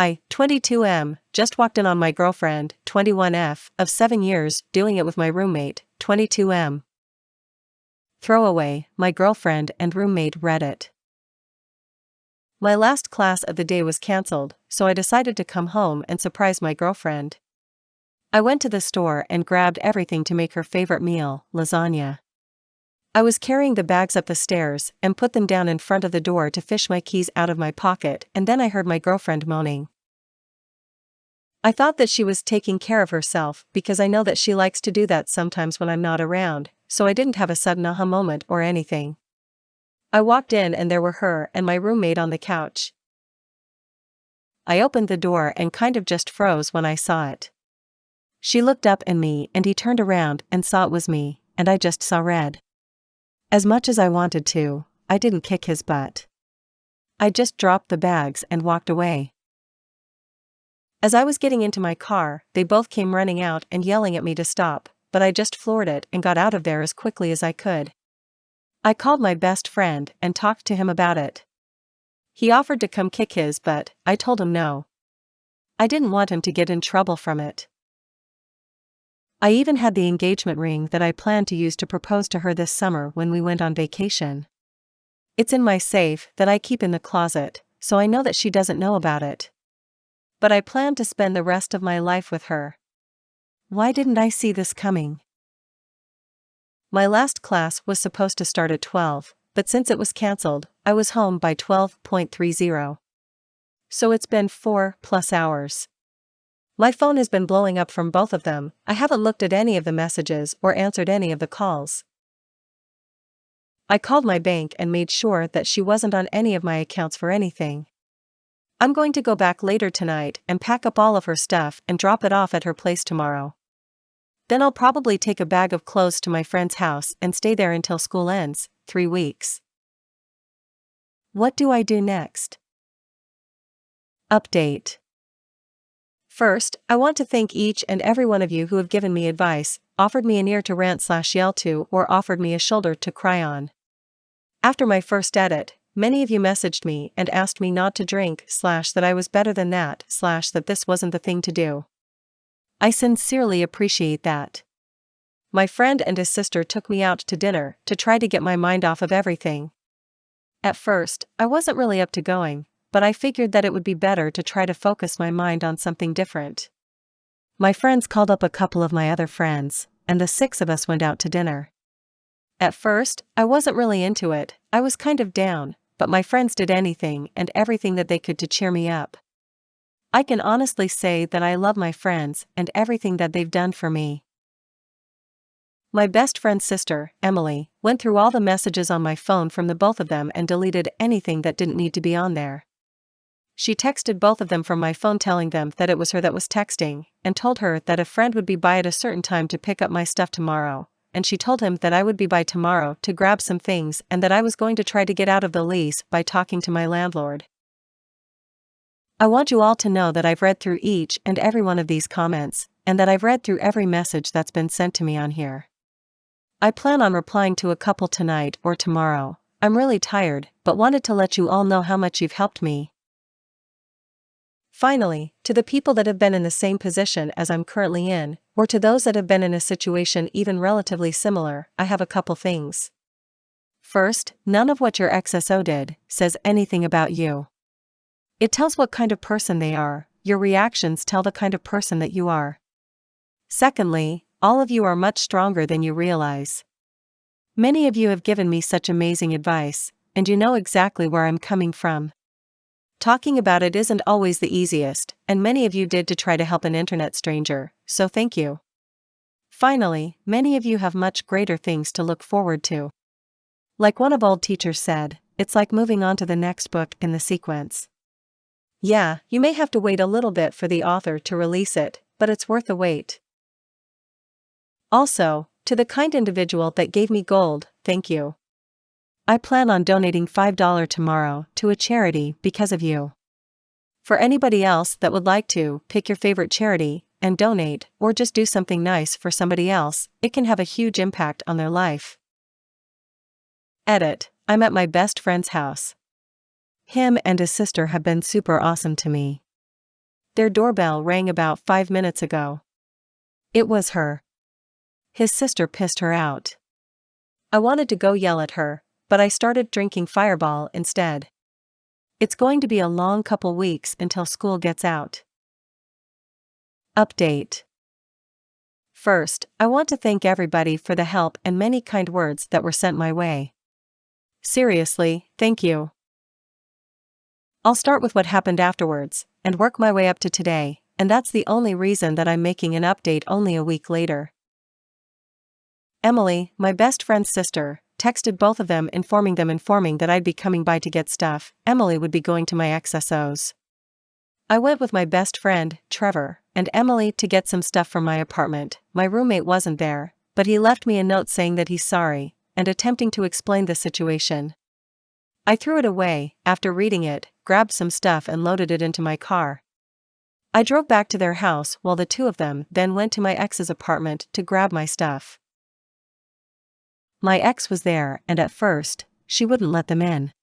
I, 22M, just walked in on my girlfriend, 21F, of 7 years, doing it with my roommate, 22M. Throwaway, my girlfriend and roommate Reddit. My last class of the day was cancelled, so I decided to come home and surprise my girlfriend. I went to the store and grabbed everything to make her favorite meal, lasagna. I was carrying the bags up the stairs and put them down in front of the door to fish my keys out of my pocket, and then I heard my girlfriend moaning. I thought that she was taking care of herself because I know that she likes to do that sometimes when I'm not around, so I didn't have a sudden aha moment or anything. I walked in and there were her and my roommate on the couch. I opened the door and kind of just froze when I saw it. She looked up at me and he turned around and saw it was me, and I just saw red. As much as I wanted to, I didn't kick his butt. I just dropped the bags and walked away. As I was getting into my car, they both came running out and yelling at me to stop, but I just floored it and got out of there as quickly as I could. I called my best friend and talked to him about it. He offered to come kick his butt. I told him no. I didn't want him to get in trouble from it. I even had the engagement ring that I planned to use to propose to her this summer when we went on vacation. It's in my safe that I keep in the closet, so I know that she doesn't know about it. But I plan to spend the rest of my life with her. Why didn't I see this coming? My last class was supposed to start at 12, but since it was cancelled, I was home by 12:30. So it's been 4+ hours. My phone has been blowing up from both of them. I haven't looked at any of the messages or answered any of the calls. I called my bank and made sure that she wasn't on any of my accounts for anything. I'm going to go back later tonight and pack up all of her stuff and drop it off at her place tomorrow. Then I'll probably take a bag of clothes to my friend's house and stay there until school ends, 3 weeks. What do I do next? Update. First, I want to thank each and every one of you who have given me advice, offered me an ear to rant/yell to, or offered me a shoulder to cry on. After my first edit, many of you messaged me and asked me not to drink / that I was better than that / that this wasn't the thing to do. I sincerely appreciate that. My friend and his sister took me out to dinner to try to get my mind off of everything. At first, I wasn't really up to going, but I figured that it would be better to try to focus my mind on something different. My friends called up a couple of my other friends, and the 6 of us went out to dinner. At first, I wasn't really into it. I was kind of down, but my friends did anything and everything that they could to cheer me up. I can honestly say that I love my friends and everything that they've done for me. My best friend's sister, Emily, went through all the messages on my phone from the both of them and deleted anything that didn't need to be on there. She texted both of them from my phone telling them that it was her that was texting, and told her that a friend would be by at a certain time to pick up my stuff tomorrow, and she told him that I would be by tomorrow to grab some things and that I was going to try to get out of the lease by talking to my landlord. I want you all to know that I've read through each and every one of these comments, and that I've read through every message that's been sent to me on here. I plan on replying to a couple tonight or tomorrow. I'm really tired, but wanted to let you all know how much you've helped me. Finally, to the people that have been in the same position as I'm currently in, or to those that have been in a situation even relatively similar, I have a couple things. First, none of what your XSO did says anything about you. It tells what kind of person they are. Your reactions tell the kind of person that you are. Secondly, all of you are much stronger than you realize. Many of you have given me such amazing advice, and you know exactly where I'm coming from. Talking about it isn't always the easiest, and many of you did to try to help an internet stranger, so thank you. Finally, many of you have much greater things to look forward to. Like one of old teachers said, it's like moving on to the next book in the sequence. Yeah, you may have to wait a little bit for the author to release it, but it's worth the wait. Also, to the kind individual that gave me gold, thank you. I plan on donating $5 tomorrow to a charity because of you. For anybody else that would like to, pick your favorite charity and donate, or just do something nice for somebody else, it can have a huge impact on their life. Edit. I'm at my best friend's house. Him and his sister have been super awesome to me. Their doorbell rang about 5 minutes ago. It was her. His sister pissed her out. I wanted to go yell at her, but I started drinking Fireball instead. It's going to be a long couple weeks until school gets out. Update. First, I want to thank everybody for the help and many kind words that were sent my way. Seriously, thank you. I'll start with what happened afterwards, and work my way up to today, and that's the only reason that I'm making an update only a week later. Emily, my best friend's sister, texted both of them informing that I'd be coming by to get stuff. Emily would be going to my XSO's. I went with my best friend, Trevor, and Emily to get some stuff from my apartment. My roommate wasn't there, but he left me a note saying that he's sorry, and attempting to explain the situation. I threw it away, after reading it, grabbed some stuff and loaded it into my car. I drove back to their house while the two of them then went to my ex's apartment to grab my stuff. My ex was there, and at first, she wouldn't let them in.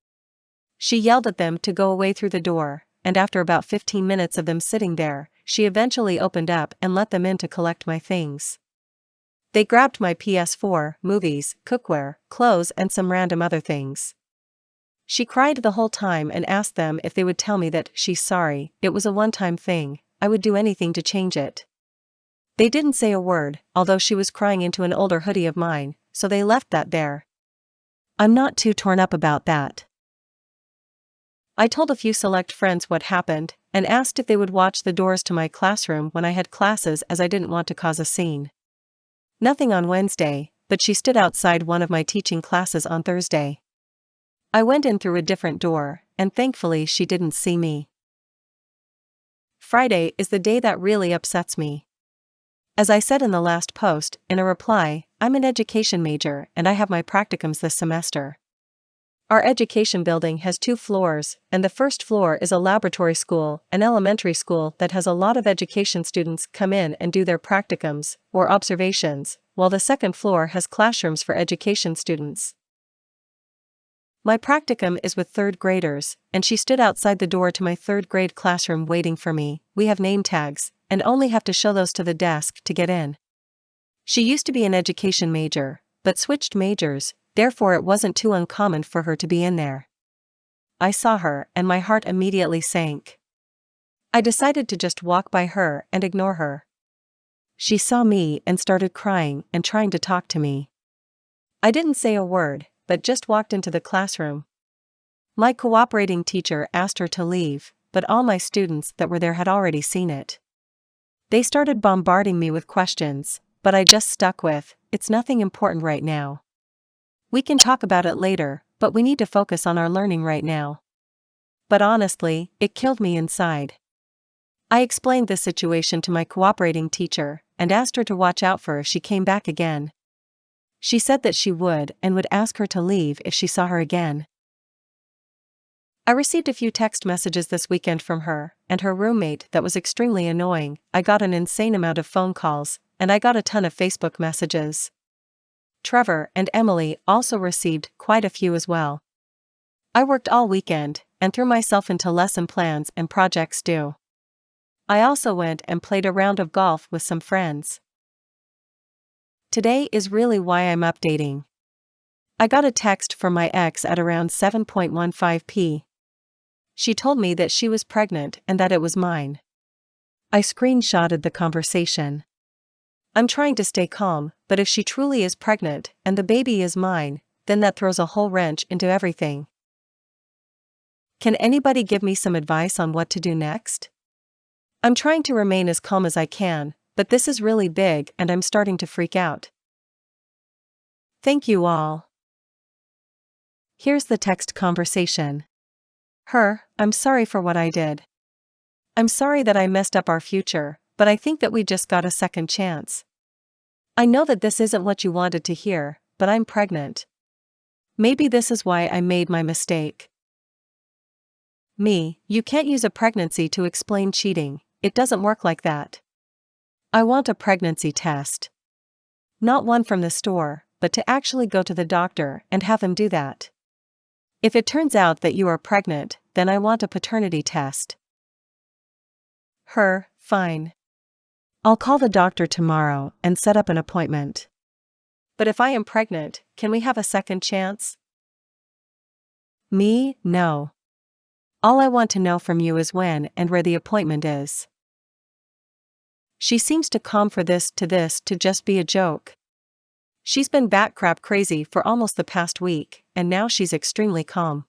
She yelled at them to go away through the door, and after about 15 minutes of them sitting there, she eventually opened up and let them in to collect my things. They grabbed my PS4, movies, cookware, clothes and some random other things. She cried the whole time and asked them if they would tell me that she's sorry, it was a one-time thing, I would do anything to change it. They didn't say a word, although she was crying into an older hoodie of mine, so they left that there. I'm not too torn up about that. I told a few select friends what happened, and asked if they would watch the doors to my classroom when I had classes as I didn't want to cause a scene. Nothing on Wednesday, but she stood outside one of my teaching classes on Thursday. I went in through a different door, and thankfully she didn't see me. Friday is the day that really upsets me. As I said in the last post, in a reply, I'm an education major and I have my practicums this semester. Our education building has 2 floors, and the first floor is a laboratory school, an elementary school that has a lot of education students come in and do their practicums, or observations, while the second floor has classrooms for education students. My practicum is with 3rd graders, and she stood outside the door to my 3rd grade classroom waiting for me. We have name tags, and only have to show those to the desk to get in. She used to be an education major, but switched majors, therefore it wasn't too uncommon for her to be in there. I saw her and my heart immediately sank. I decided to just walk by her and ignore her. She saw me and started crying and trying to talk to me. I didn't say a word, but just walked into the classroom. My cooperating teacher asked her to leave, but all my students that were there had already seen it. They started bombarding me with questions, but I just stuck with, it's nothing important right now. We can talk about it later, but we need to focus on our learning right now. But honestly, it killed me inside. I explained this situation to my cooperating teacher, and asked her to watch out for if she came back again. She said that she would and would ask her to leave if she saw her again. I received a few text messages this weekend from her and her roommate that was extremely annoying. I got an insane amount of phone calls, and I got a ton of Facebook messages. Trevor and Emily also received quite a few as well. I worked all weekend, and threw myself into lesson plans and projects due. I also went and played a round of golf with some friends. Today is really why I'm updating. I got a text from my ex at around 7:15 p.m. She told me that she was pregnant and that it was mine. I screenshotted the conversation. I'm trying to stay calm, but if she truly is pregnant and the baby is mine, then that throws a whole wrench into everything. Can anybody give me some advice on what to do next? I'm trying to remain as calm as I can, but this is really big and I'm starting to freak out. Thank you all. Here's the text conversation. I'm sorry for what I did. I'm sorry that I messed up our future, but I think that we just got a second chance. I know that this isn't what you wanted to hear, but I'm pregnant. Maybe this is why I made my mistake. You can't use a pregnancy to explain cheating, it doesn't work like that. I want a pregnancy test. Not one from the store, but to actually go to the doctor and have them do that. If it turns out that you are pregnant, then I want a paternity test. Fine. I'll call the doctor tomorrow and set up an appointment. But if I am pregnant, can we have a second chance? Me, no. All I want to know from you is when and where the appointment is. She seems too calm for this to just be a joke. She's been batcrap crazy for almost the past week, and now she's extremely calm.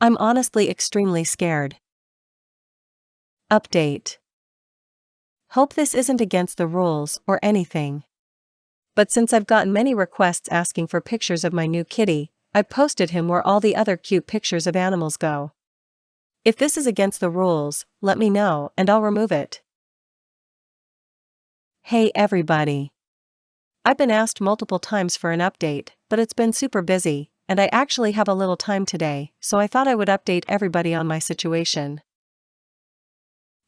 I'm honestly extremely scared. Update. Hope this isn't against the rules or anything. But since I've gotten many requests asking for pictures of my new kitty, I've posted him where all the other cute pictures of animals go. If this is against the rules, let me know and I'll remove it. Hey everybody. I've been asked multiple times for an update, but it's been super busy, and I actually have a little time today, so I thought I would update everybody on my situation.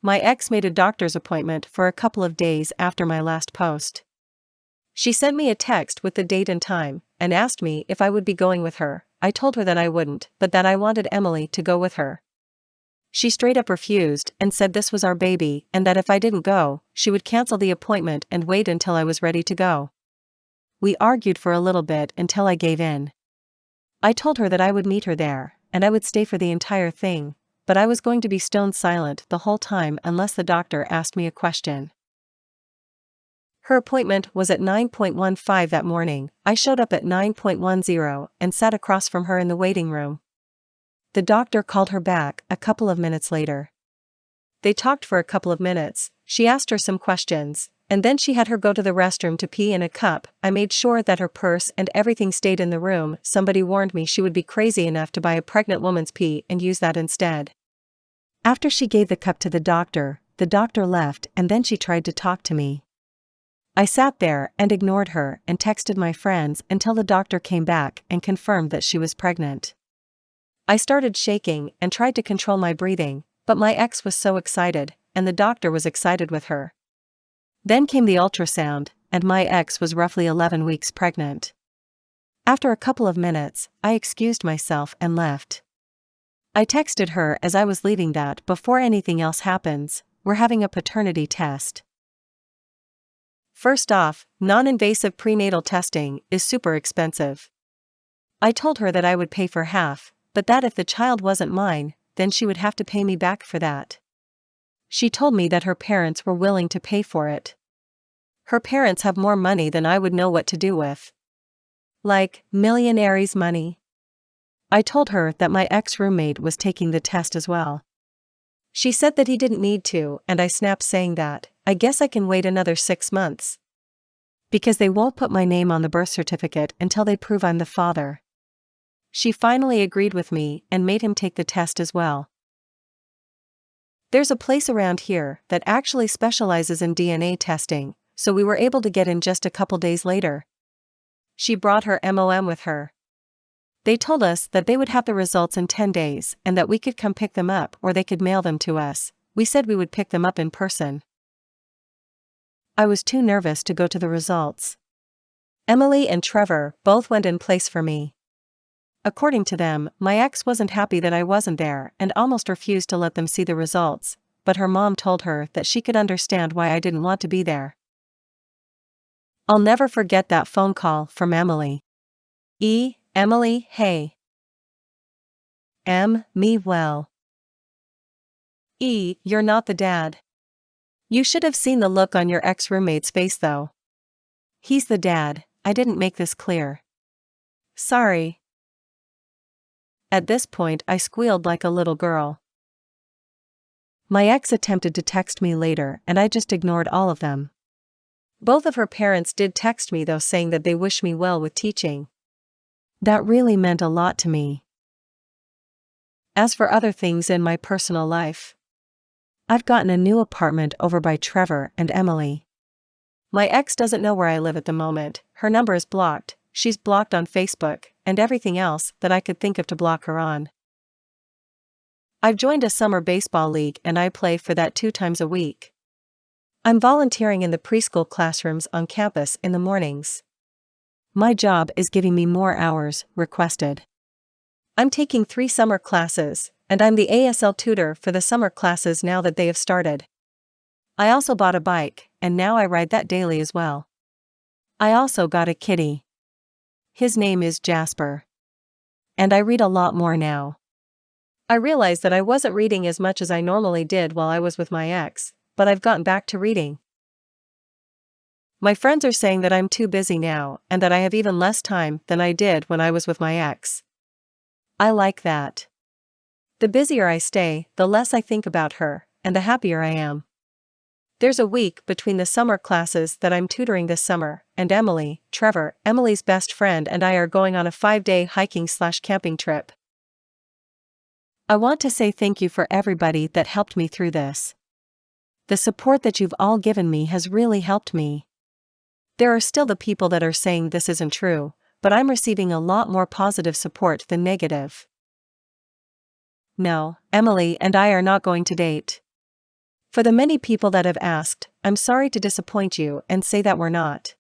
My ex made a doctor's appointment for a couple of days after my last post. She sent me a text with the date and time, and asked me if I would be going with her. I told her that I wouldn't, but that I wanted Emily to go with her. She straight up refused and said this was our baby and that if I didn't go, she would cancel the appointment and wait until I was ready to go. We argued for a little bit until I gave in. I told her that I would meet her there, and I would stay for the entire thing, but I was going to be stone silent the whole time unless the doctor asked me a question. Her appointment was at 9:15 that morning. I showed up at 9:10 and sat across from her in the waiting room. The doctor called her back a couple of minutes later. They talked for a couple of minutes, she asked her some questions, and then she had her go to the restroom to pee in a cup. I made sure that her purse and everything stayed in the room. Somebody warned me she would be crazy enough to buy a pregnant woman's pee and use that instead. After she gave the cup to the doctor left and then she tried to talk to me. I sat there and ignored her and texted my friends until the doctor came back and confirmed that she was pregnant. I started shaking and tried to control my breathing, but my ex was so excited, and the doctor was excited with her. Then came the ultrasound, and my ex was roughly 11 weeks pregnant. After a couple of minutes, I excused myself and left. I texted her as I was leaving that before anything else happens, we're having a paternity test. First off, non-invasive prenatal testing is super expensive. I told her that I would pay for half, but that if the child wasn't mine, then she would have to pay me back for that. She told me that her parents were willing to pay for it. Her parents have more money than I would know what to do with. Like, millionaire's money. I told her that my ex-roommate was taking the test as well. She said that he didn't need to, and I snapped saying that, I guess I can wait another 6 months. Because they won't put my name on the birth certificate until they prove I'm the father. She finally agreed with me and made him take the test as well. There's a place around here that actually specializes in DNA testing, so we were able to get in just a couple days later. She brought her MOM with her. They told us that they would have the results in 10 days and that we could come pick them up or they could mail them to us. We said we would pick them up in person. I was too nervous to go to the results. Emily and Trevor both went in place for me. According to them, my ex wasn't happy that I wasn't there and almost refused to let them see the results, but her mom told her that she could understand why I didn't want to be there. I'll never forget that phone call from Emily. Emily, hey. Me well. You're not the dad. You should have seen the look on your ex-roommate's face though. He's the dad, I didn't make this clear. Sorry. At this point I squealed like a little girl. My ex attempted to text me later and I just ignored all of them. Both of her parents did text me though saying that they wish me well with teaching. That really meant a lot to me. As for other things in my personal life, I've gotten a new apartment over by Trevor and Emily. My ex doesn't know where I live at the moment, her number is blocked, she's blocked on Facebook, and everything else that I could think of to block her on. I've joined a summer baseball league and I play for that 2 times a week. I'm volunteering in the preschool classrooms on campus in the mornings. My job is giving me more hours requested. I'm taking 3 summer classes, and I'm the ASL tutor for the summer classes now that they have started. I also bought a bike, and now I ride that daily as well. I also got a kitty. His name is Jasper. And I read a lot more now. I realized that I wasn't reading as much as I normally did while I was with my ex, but I've gotten back to reading. My friends are saying that I'm too busy now and that I have even less time than I did when I was with my ex. I like that. The busier I stay, the less I think about her, and the happier I am. There's a week between the summer classes that I'm tutoring this summer, and Trevor, Emily's best friend, and I are going on a 5-day hiking/camping trip. I want to say thank you for everybody that helped me through this. The support that you've all given me has really helped me. There are still the people that are saying this isn't true, but I'm receiving a lot more positive support than negative. No, Emily and I are not going to date. For the many people that have asked, I'm sorry to disappoint you and say that we're not.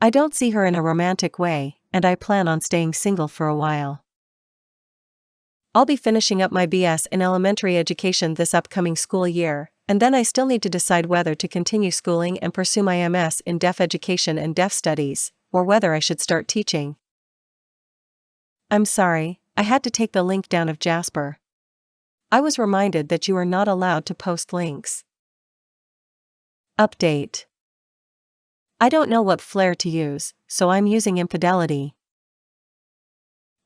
I don't see her in a romantic way, and I plan on staying single for a while. I'll be finishing up my BS in elementary education this upcoming school year, and then I still need to decide whether to continue schooling and pursue my MS in deaf education and deaf studies, or whether I should start teaching. I'm sorry, I had to take the link down of Jasper. I was reminded that you are not allowed to post links. Update. I don't know what flair to use, so I'm using infidelity.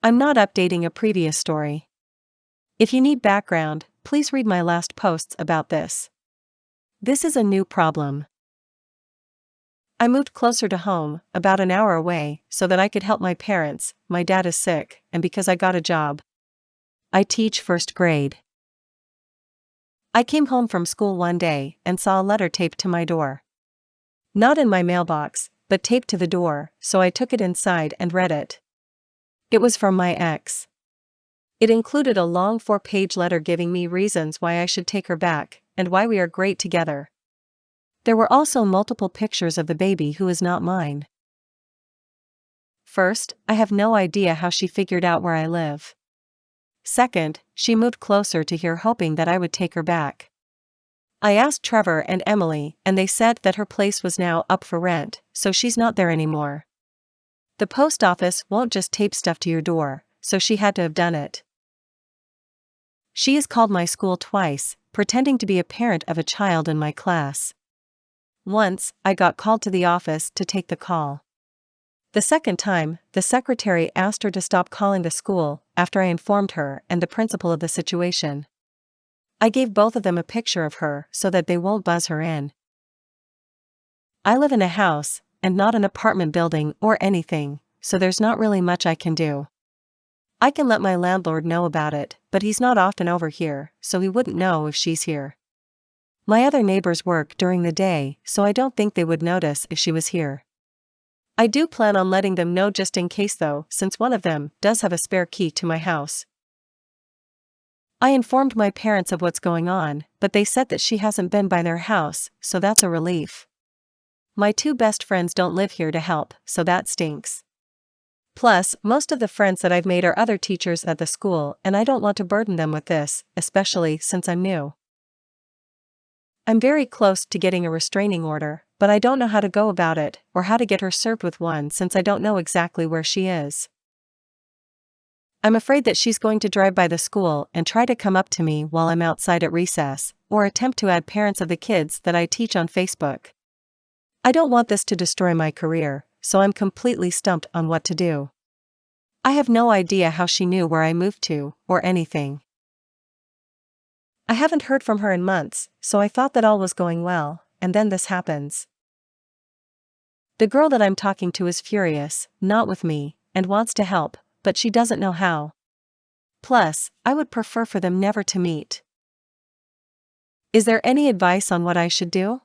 I'm not updating a previous story. If you need background, please read my last posts about this. This is a new problem. I moved closer to home, about an hour away, so that I could help my parents. My dad is sick, and because I got a job. I teach first grade. I came home from school one day and saw a letter taped to my door. Not in my mailbox, but taped to the door, so I took it inside and read it. It was from my ex. It included a long 4-page letter giving me reasons why I should take her back, and why we are great together. There were also multiple pictures of the baby who is not mine. First, I have no idea how she figured out where I live. Second, she moved closer to here hoping that I would take her back. I asked Trevor and Emily, and they said that her place was now up for rent, so she's not there anymore. The post office won't just tape stuff to your door, so she had to have done it. She has called my school twice, pretending to be a parent of a child in my class. Once, I got called to the office to take the call. The second time, the secretary asked her to stop calling the school, after I informed her and the principal of the situation. I gave both of them a picture of her so that they won't buzz her in. I live in a house, and not an apartment building or anything, so there's not really much I can do. I can let my landlord know about it, but he's not often over here, so he wouldn't know if she's here. My other neighbors work during the day, so I don't think they would notice if she was here. I do plan on letting them know just in case though, since one of them does have a spare key to my house. I informed my parents of what's going on, but they said that she hasn't been by their house, so that's a relief. My 2 best friends don't live here to help, so that stinks. Plus, most of the friends that I've made are other teachers at the school, and I don't want to burden them with this, especially since I'm new. I'm very close to getting a restraining order, but I don't know how to go about it, or how to get her served with one since I don't know exactly where she is. I'm afraid that she's going to drive by the school and try to come up to me while I'm outside at recess, or attempt to add parents of the kids that I teach on Facebook. I don't want this to destroy my career, so I'm completely stumped on what to do. I have no idea how she knew where I moved to, or anything. I haven't heard from her in months, so I thought that all was going well, and then this happens. The girl that I'm talking to is furious, not with me, and wants to help, but she doesn't know how. Plus, I would prefer for them never to meet. Is there any advice on what I should do?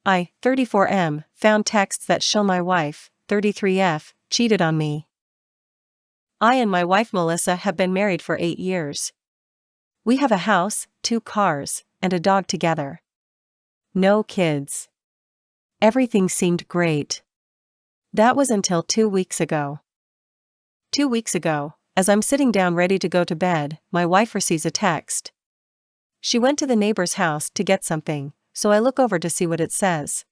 I, 34M, found texts that show my wife, 33F, cheated on me. I and my wife Melissa have been married for 8 years. We have a house, 2 cars, and a dog together. No kids. Everything seemed great. That was until 2 weeks ago. 2 weeks ago, as I'm sitting down ready to go to bed, my wife receives a text. She went to the neighbor's house to get something, so I look over to see what it says.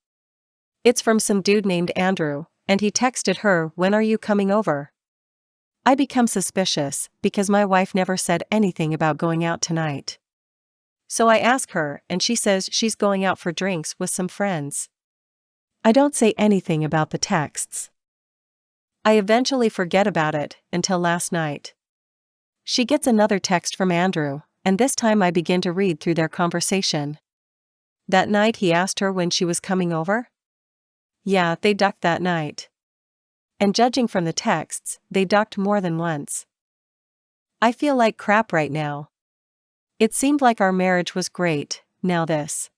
It's from some dude named Andrew, and he texted her, "When are you coming over?" I become suspicious, because my wife never said anything about going out tonight. So I ask her, and she says she's going out for drinks with some friends. I don't say anything about the texts. I eventually forget about it, until last night. She gets another text from Andrew, and this time I begin to read through their conversation. That night he asked her when she was coming over? Yeah, they ducked that night. And judging from the texts, they ducked more than once. I feel like crap right now. It seemed like our marriage was great, now this.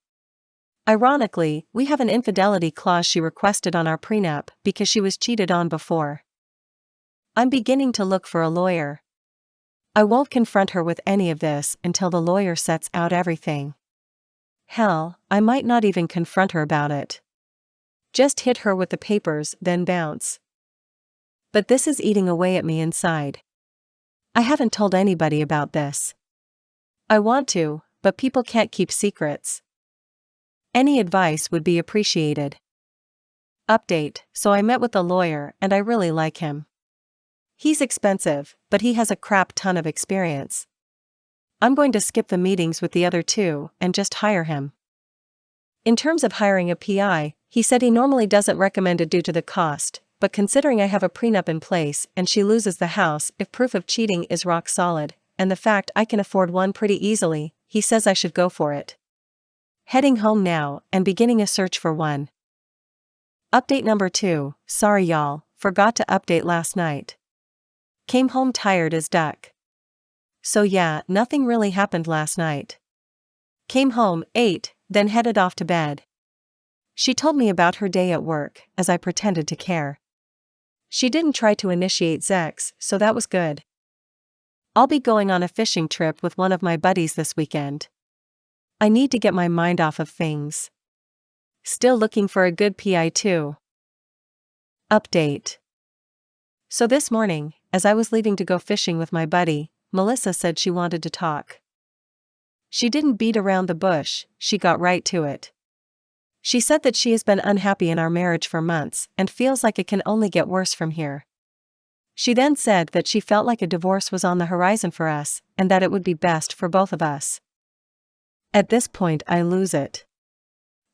Ironically, we have an infidelity clause she requested on our prenup because she was cheated on before. I'm beginning to look for a lawyer. I won't confront her with any of this until the lawyer sets out everything. Hell, I might not even confront her about it. Just hit her with the papers, then bounce. But this is eating away at me inside. I haven't told anybody about this. I want to, but people can't keep secrets. Any advice would be appreciated. Update: so I met with the lawyer and I really like him. He's expensive, but he has a crap ton of experience. I'm going to skip the meetings with the other two and just hire him. In terms of hiring a PI, he said he normally doesn't recommend it due to the cost, but considering I have a prenup in place and she loses the house if proof of cheating is rock solid, and the fact I can afford one pretty easily, he says I should go for it. Heading home now and beginning a search for one. Update number 2, sorry y'all, forgot to update last night. Came home tired as duck. So yeah, nothing really happened last night. Came home, ate, then headed off to bed. She told me about her day at work, as I pretended to care. She didn't try to initiate sex, so that was good. I'll be going on a fishing trip with one of my buddies this weekend. I need to get my mind off of things. Still looking for a good PI too. Update. So this morning, as I was leaving to go fishing with my buddy, Melissa said she wanted to talk. She didn't beat around the bush, she got right to it. She said that she has been unhappy in our marriage for months and feels like it can only get worse from here. She then said that she felt like a divorce was on the horizon for us, and that it would be best for both of us. At this point I lose it.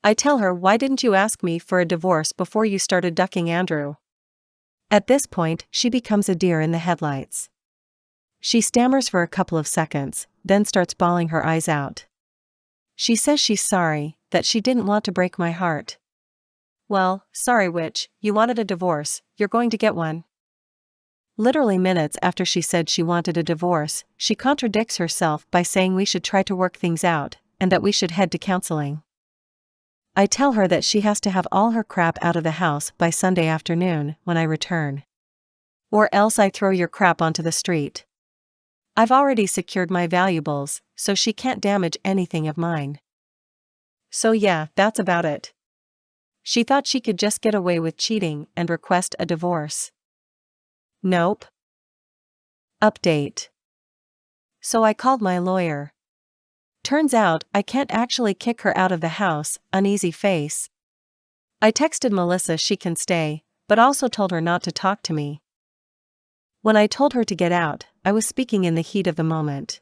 I tell her, why didn't you ask me for a divorce before you started ducking Andrew? At this point she becomes a deer in the headlights. She stammers for a couple of seconds, then starts bawling her eyes out. She says she's sorry, that she didn't want to break my heart. Well, sorry witch, you wanted a divorce, you're going to get one. Literally minutes after she said she wanted a divorce, she contradicts herself by saying we should try to work things out, and that we should head to counseling. I tell her that she has to have all her crap out of the house by Sunday afternoon when I return. Or else I throw your crap onto the street. I've already secured my valuables, so she can't damage anything of mine. So yeah, that's about it. She thought she could just get away with cheating and request a divorce. Nope. Update. So I called my lawyer. Turns out, I can't actually kick her out of the house, uneasy face. I texted Melissa she can stay, but also told her not to talk to me. When I told her to get out, I was speaking in the heat of the moment.